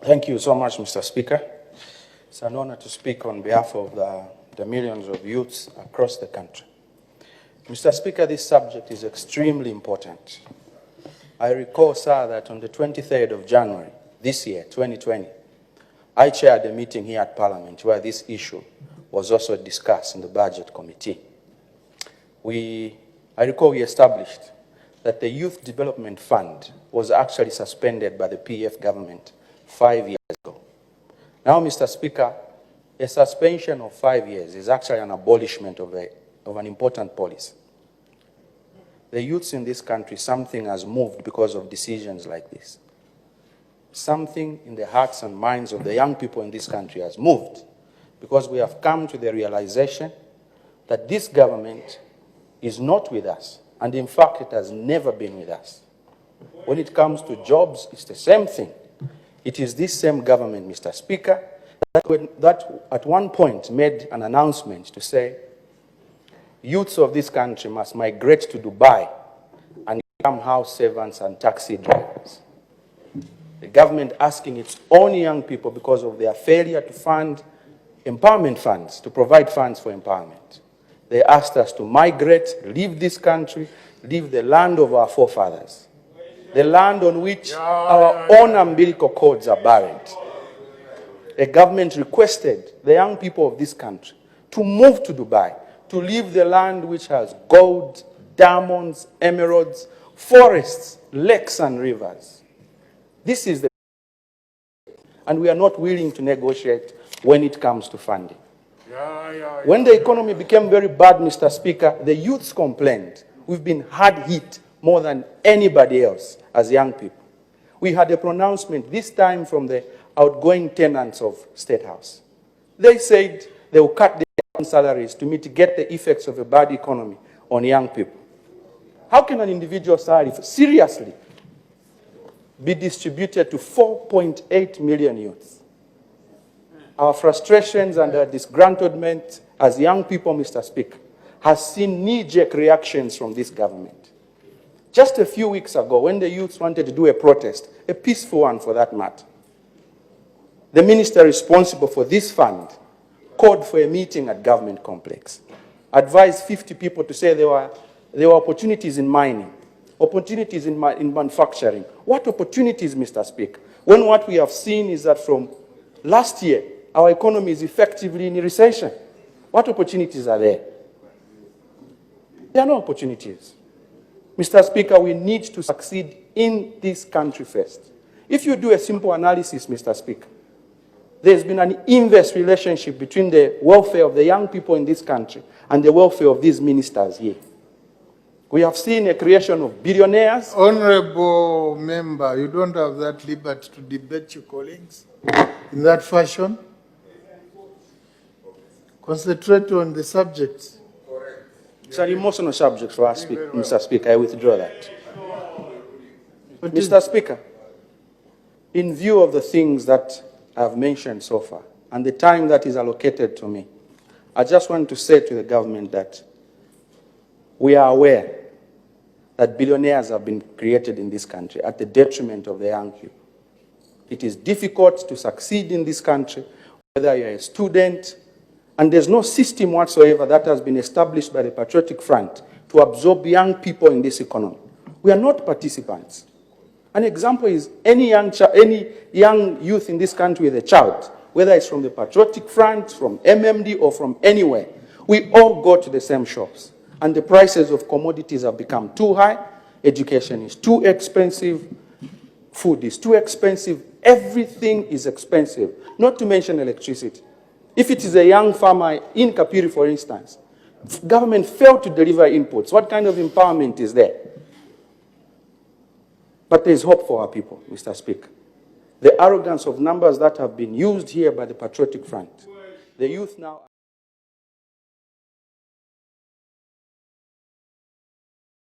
Thank you so much, Mr. Speaker. It's an honor to speak on behalf of the millions of youths across the country. Mr. Speaker, this subject is extremely important. I recall, sir, that on the 23rd of January this year, 2020, I chaired a meeting here at Parliament where this issue was also discussed in the Budget Committee. I recall we established that the Youth Development Fund was actually suspended by the PF government 5 years ago. Now, Mr. Speaker, a suspension of 5 years is actually an abolishment of an important policy. The youths in this country, something has moved because of decisions like this. Something in the hearts and minds of the young people in this country has moved because we have come to the realization that this government is not with us, and in fact, it has never been with us. When it comes to jobs, it's the same thing. It is this same government, Mr. Speaker, that at one point made an announcement to say youths of this country must migrate to Dubai and become house servants and taxi drivers. The government asking its own young people, because of their failure to fund empowerment funds, to provide funds for empowerment. They asked us to migrate, leave this country, leave the land of our forefathers, the land on which our own umbilical cords are buried. The government requested the young people of this country to move to Dubai, to leave the land which has gold, diamonds, emeralds, forests, lakes and rivers. This is the... And we are not willing to negotiate when it comes to funding. When the economy became very bad, Mr. Speaker, the youths complained. We've been hard hit more than anybody else as young people. We had a pronouncement this time from the outgoing tenants of State House. They said they will cut their salaries to mitigate the effects of a bad economy on young people. How can an individual salary seriously be distributed to 4.8 million youths? Our frustrations and our disgruntlement as young people, Mr. Speaker, has seen knee-jerk reactions from this government. Just a few weeks ago, when the youths wanted to do a protest, a peaceful one for that matter, the minister responsible for this fund called for a meeting at Government Complex, advised 50 people to say there were opportunities in mining, opportunities in manufacturing. What opportunities, Mr. Speaker? When what we have seen is that from last year, our economy is effectively in a recession. What opportunities are there? There are no opportunities. Mr. Speaker, we need to succeed in this country first. If you do a simple analysis, Mr. Speaker, there's been an inverse relationship between the welfare of the young people in this country and the welfare of these ministers here. We have seen a creation of billionaires. Honorable member, you don't have that liberty to debate your colleagues in that fashion. Concentrate on the subject. It's an emotional subject for us, Mr. Speaker. I withdraw that. Mr. Speaker, in view of the things that I've mentioned so far and the time that is allocated to me, I just want to say to the government that we are aware that billionaires have been created in this country at the detriment of the young people. It is difficult to succeed in this country, whether you're a student, and there's no system whatsoever that has been established by the Patriotic Front to absorb young people in this economy. We are not participants. An example is any young youth in this country with a child, whether it's from the Patriotic Front, from MMD, or from anywhere, we all go to the same shops. And the prices of commodities have become too high, education is too expensive, food is too expensive, everything is expensive, not to mention electricity. If it is a young farmer in Kapiri, for instance, government failed to deliver inputs. What kind of empowerment is there? But there is hope for our people, Mr. Speaker. The arrogance of numbers that have been used here by the Patriotic Front. The youth now...